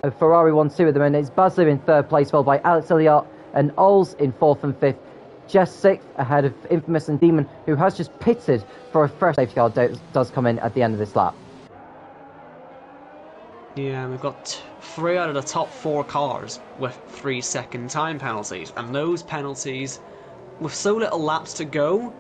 a Ferrari 1-2 at the moment. It's Basler in third place, followed by Alex Elliott and Ols in fourth and fifth. Jess sixth, ahead of Infamous and Demon, who has just pitted for a fresh safety car, does come in at the end of this lap. Yeah, we've got 3 out of the top 4 cars with 3-second time penalties, and those penalties, with so little laps to go,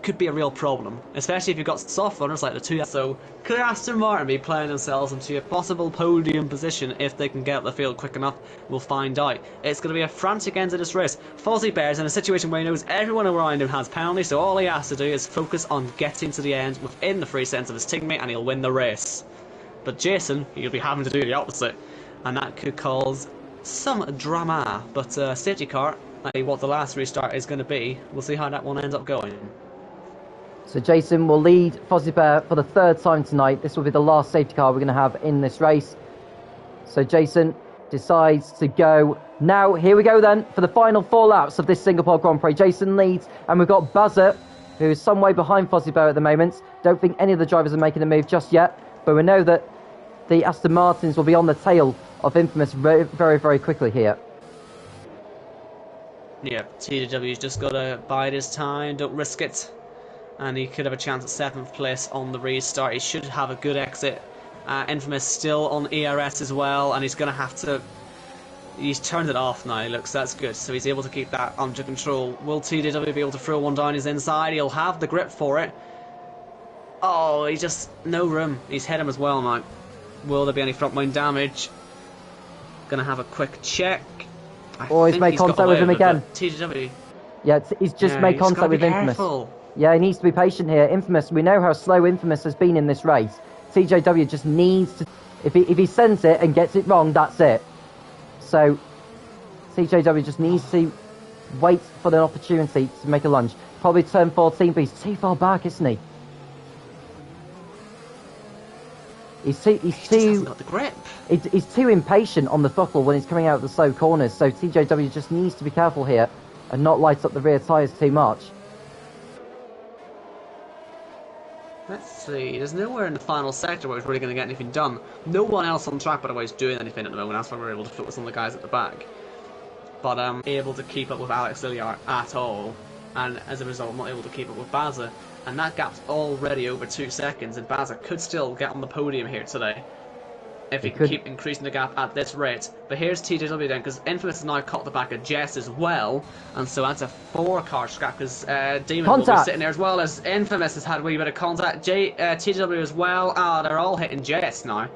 could be a real problem, especially if you've got soft runners like the 2. So could Aston Martin be playing themselves into a possible podium position if they can get up the field quick enough? We'll find out. It's going to be a frantic end to this race. Fozzie Bear's in a situation where he knows everyone around him has penalties, so all he has to do is focus on getting to the end within the 3 seconds of his teammate, and he'll win the race. But Jason, he'll be having to do the opposite, and that could cause some drama. But safety car, what the last restart is going to be, we'll see how that one ends up going. So Jason will lead Fozzie Bear for the 3rd time tonight. This will be the last safety car we're going to have in this race. So Jason decides to go now. Here we go then for the final 4 laps of this Singapore Grand Prix. Jason leads, and we've got Bazza, who is some way behind Fozzie Bear at the moment. Don't think any of the drivers are making a move just yet, but we know that the Aston Martins will be on the tail of Infamous very, very, very quickly here. Yeah, TW's just got to bide his time, don't risk it. And he could have a chance at 7th place on the restart. He should have a good exit. Infamous still on ERS as well, and he's going to have to... He's turned it off now, looks, that's good. So he's able to keep that under control. Will TW be able to throw one down his inside? He'll have the grip for it. Oh, he just... no room. He's hit him as well now. Will there be any front wing damage? Gonna have a quick check. He's made contact with him again. TW. Yeah, he's just made contact with Infamous. Careful. Yeah, he needs to be patient here. Infamous, we know how slow Infamous has been in this race. TJW just needs to... If he sends it and gets it wrong, that's it. So, TJW just needs to wait for the opportunity to make a lunge. Probably turn 14, but he's too far back, isn't he? He just hasn't got the grip. He's too impatient on the throttle when he's coming out of the slow corners, so TJW just needs to be careful here and not light up the rear tyres too much. Let's see, there's nowhere in the final sector where it's really going to get anything done. No one else on track, by the way, is doing anything at the moment. That's why we're able to focus on the guys at the back. But I'm able to keep up with Alex Lilliard at all, and as a result, I'm not able to keep up with Bazza. And that gap's already over 2 seconds, and Bazza could still get on the podium here today if he can keep increasing the gap at this rate. But here's TJW then, because Infamous has now caught the back of Jess as well, and so that's a 4-car scrap, because Demon will be sitting there as well, as Infamous has had a wee bit of contact. TJW as well. They're all hitting Jess now.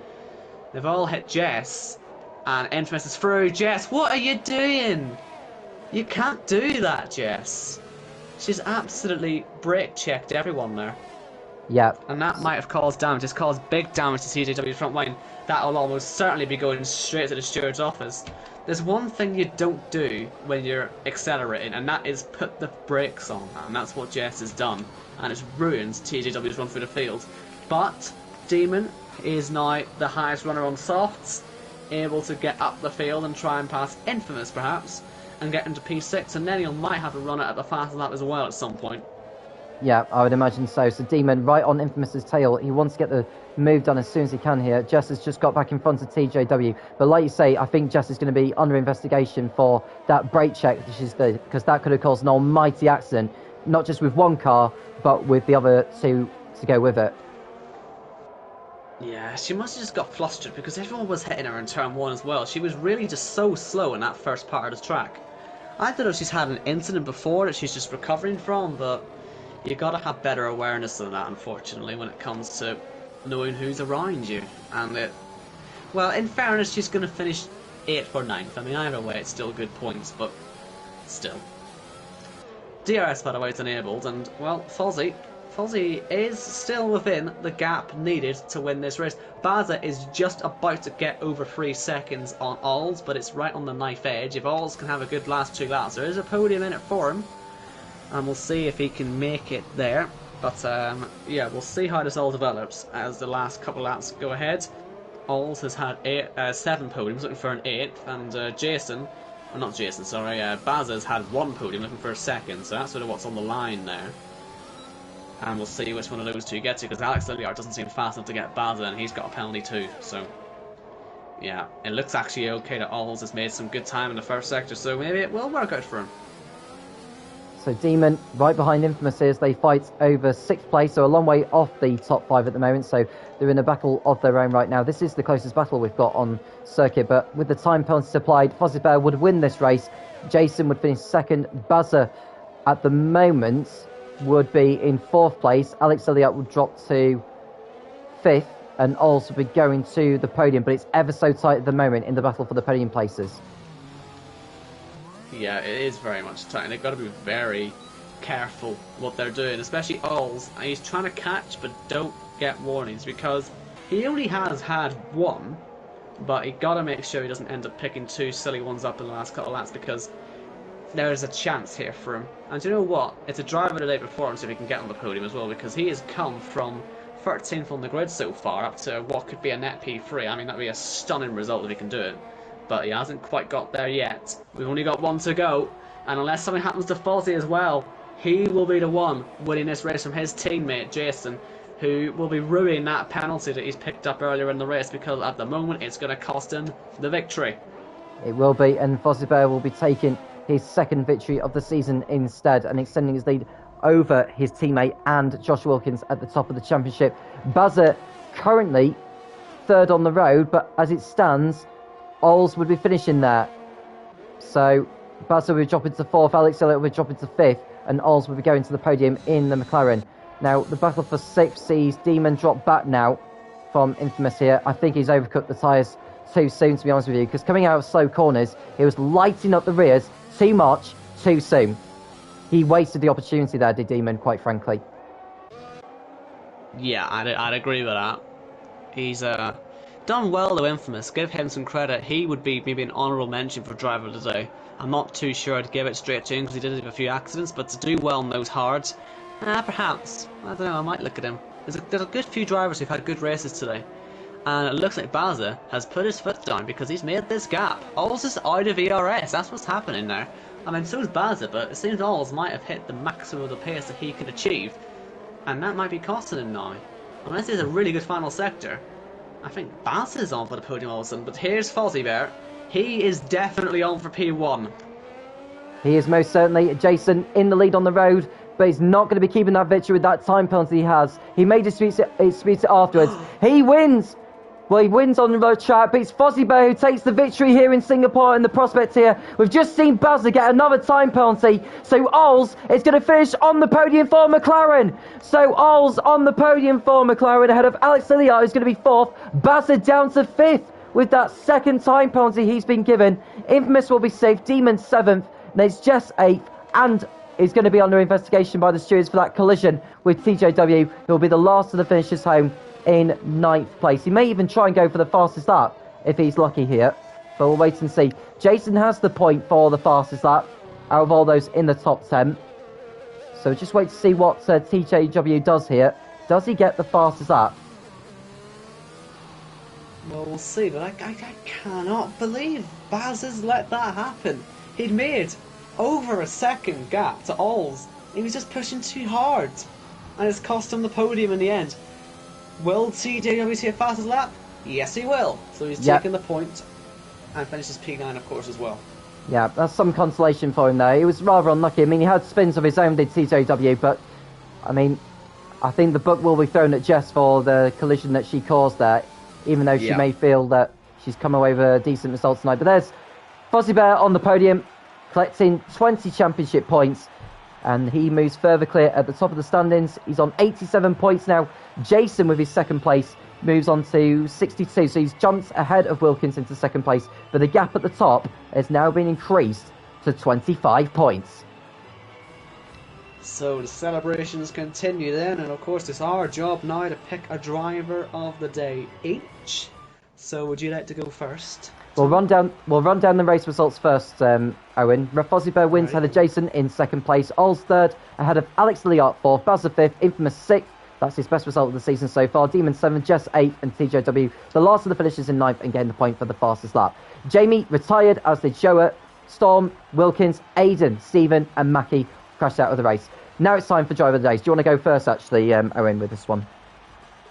They've all hit Jess, and Infamous is through. Jess, what are you doing? You can't do that, Jess. She's absolutely brake-checked everyone there. Yeah. And that might have caused damage. It's caused big damage to TJW's front wing. That'll almost certainly be going straight to the steward's office. There's one thing you don't do when you're accelerating, and that is put the brakes on. And that's what Jess has done. And it's ruined TJW's run through the field. But Demon is now the highest runner on softs, able to get up the field and try and pass Infamous, perhaps, and get into P6, and then he might have a run at the fastest lap as well at some point. Yeah, I would imagine so. So Demon right on Infamous's tail. He wants to get the move done as soon as he can here. Jess has just got back in front of TJW. But like you say, I think Jess is going to be under investigation for that brake check, because that could have caused an almighty accident, not just with one car, but with the other two to go with it. Yeah, she must have just got flustered, because everyone was hitting her in turn 1 as well. She was really just so slow in that first part of the track. I don't know if she's had an incident before that she's just recovering from, but you gotta have better awareness than that, unfortunately, when it comes to knowing who's around you. And well, in fairness, she's gonna finish 8th or 9th. I mean, either way, it's still good points, but still. DRS, by the way, is enabled, and, well, Fozzie is still within the gap needed to win this race. Bazza is just about to get over 3 seconds on Alls, but it's right on the knife edge. If Alls can have a good last 2 laps, there is a podium in it for him, and we'll see if he can make it there. But yeah, we'll see how this all develops as the last couple laps go ahead. Alls has had 7 podiums, looking for an 8th, and Bazza's had 1 podium, looking for a 2nd, so that's sort of what's on the line there. And we'll see which one of those two gets to, because Alex Lilliard doesn't seem fast enough to get Bazza, and he's got a penalty too, so Yeah, it looks actually okay that Alls has made some good time in the first sector, so maybe it will work out for him. So Demon right behind Infamous here as they fight over 6th place, so a long way off the top 5 at the moment, so they're in a battle of their own right now. This is the closest battle we've got on circuit, but with the time penalties applied, Fozzie Bear would win this race. Jason would finish 2nd. Buzzer at the moment would be in 4th place. Alex Elliott would drop to 5th, and Ols would be going to the podium, but it's ever so tight at the moment in the battle for the podium places. Yeah, it is very much tight, and they've got to be very careful what they're doing, especially Alls. And he's trying to catch, but don't get warnings, because he only has had one, but he got to make sure he doesn't end up picking 2 silly ones up in the last couple of laps, because there's a chance here for him. And you know what? It's a driver of the day performance if he can get on the podium as well, because he has come from 13th on the grid so far up to what could be a net P3. I mean, that would be a stunning result if he can do it. But he hasn't quite got there yet. We've only got 1 to go, and unless something happens to Fozzie as well, he will be the one winning this race from his teammate Jason, who will be ruining that penalty that he's picked up earlier in the race, because at the moment it's going to cost him the victory. It will be, and Fozzie Bear will be taking his 2nd victory of the season instead, and extending his lead over his teammate and Josh Wilkins at the top of the championship. Buzzer currently 3rd on the road, but as it stands, Ols would be finishing there. So Buzzer would drop into 4th, Alex Elliott would drop into 5th, and Ols would be going to the podium in the McLaren. Now, the battle for 6th sees Demon drop back now from Infamous here. I think he's overcooked the tyres too soon, to be honest with you, because coming out of slow corners, he was lighting up the rears too much, too soon. He wasted the opportunity there, did Demon, quite frankly. Yeah, I'd agree with that. He's done well though, Infamous. Give him some credit. He would be maybe an honourable mention for driver of the day. I'm not too sure I'd give it straight to him because he did have a few accidents, but to do well in those hards, perhaps. I don't know, I might look at him. There's a good few drivers who've had good races today. And it looks like Baza has put his foot down because he's made this gap. Alls is out of ERS, that's what's happening there. I mean, so is Baza, but it seems Alls might have hit the maximum of the pace that he could achieve. And that might be costing him now. Unless there's a really good final sector, I think Baza is on for the podium all of a sudden. But here's Fozzie Bear. He is definitely on for P1. He is most certainly. Jason in the lead on the road, but he's not going to be keeping that victory with that time penalty he has. He may dispute it afterwards. He wins! Well, he wins on the road track, but it's Fozzie Bear who takes the victory here in Singapore in the prospect here. We've just seen Buzzer get another time penalty, so Ols is going to finish on the podium for McLaren. So Ols on the podium for McLaren ahead of Alex Elliott, who's going to be 4th. Buzzer down to 5th with that 2nd time penalty he's been given. Infamous will be 6th, Demon 7th, and it's Jess 8th, and is going to be under investigation by the stewards for that collision with TJW, who will be the last of the finishers home in 9th place. He may even try and go for the fastest lap if he's lucky here, but we'll wait and see. Jason has the point for the fastest lap out of all those in the top 10, so just wait to see what TJW does here. Does he get the fastest lap? Well, we'll see, but I cannot believe Baz has let that happen. He'd made over a 2nd gap to Alls. He was just pushing too hard, and it's cost him the podium in the end. Will TJW see a fastest lap? Yes, he will. So he's taking the point and finishes P9, of course, as well. Yeah, that's some consolation for him there. He was rather unlucky. I mean, he had spins of his own, did TJW, but, I mean, I think the book will be thrown at Jess for the collision that she caused there, even though she may feel that she's come away with a decent result tonight. But there's Fozzie Bear on the podium, collecting 20 championship points, and he moves further clear at the top of the standings. He's on 87 points now. Jason, with his 2nd place, moves on to 62, so he's jumped ahead of Wilkins into 2nd place, but the gap at the top has now been increased to 25 points. So the celebrations continue then, and of course it's our job now to pick a driver of the day each. So would you like to go first? We'll run down the race results first, Owen. Fozzie Bear wins ahead of Jason in 2nd place. Ols 3rd ahead of Alex Elliott 4th. Buzzer 5th. Infamous 6th. That's his best result of the season so far. Demon 7th. Jess 8th. And TJW, the last of the finishers, in 9th and getting the point for the fastest lap. Jamie retired, as did Showa, Storm, Wilkins, Aiden, Stephen and Mackie crashed out of the race. Now it's time for driver of the day. Do you want to go first, actually, Owen, with this one?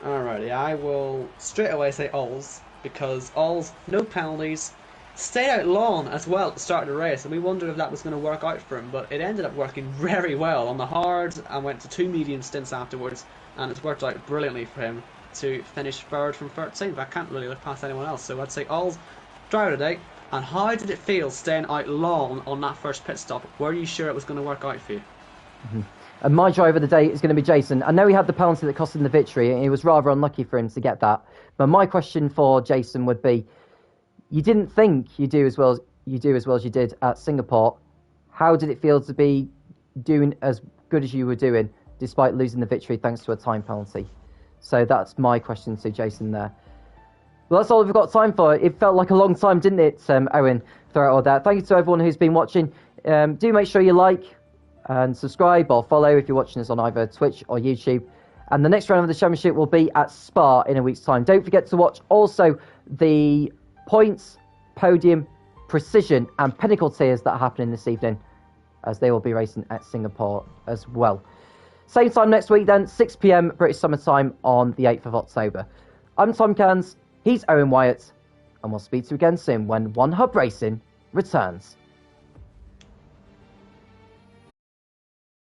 Alrighty, I will straight away say Ols. because all's no penalties, stayed out long as well at the start of the race, and we wondered if that was going to work out for him, but it ended up working very well on the hard and went to 2 medium stints afterwards, and it's worked out brilliantly for him to finish third from 13th. I can't really look past anyone else, so I'd say all's driver today. And how did it feel staying out long on that first pit stop? Were you sure it was going to work out for you? And my driver of the day is going to be Jason. I know he had the penalty that cost him the victory, and it was rather unlucky for him to get that. But my question for Jason would be, you didn't think you do as well as you did at Singapore. How did it feel to be doing as good as you were doing, despite losing the victory thanks to a time penalty? So that's my question to Jason there. Well, that's all we've got time for. It felt like a long time, didn't it, Owen, throughout all that. Thank you to everyone who's been watching. Do make sure you like and subscribe or follow if you're watching us on either Twitch or YouTube. And the next round of the championship will be at Spa in a week's time. Don't forget to watch also the points, podium, precision and pinnacle tiers that are happening this evening, as they will be racing at Singapore as well. Same time next week then, 6 PM British Summer Time on the 8th of October. I'm Tom Cairns, he's Owen Wyatt, and we'll speak to you again soon when One Hub Racing returns.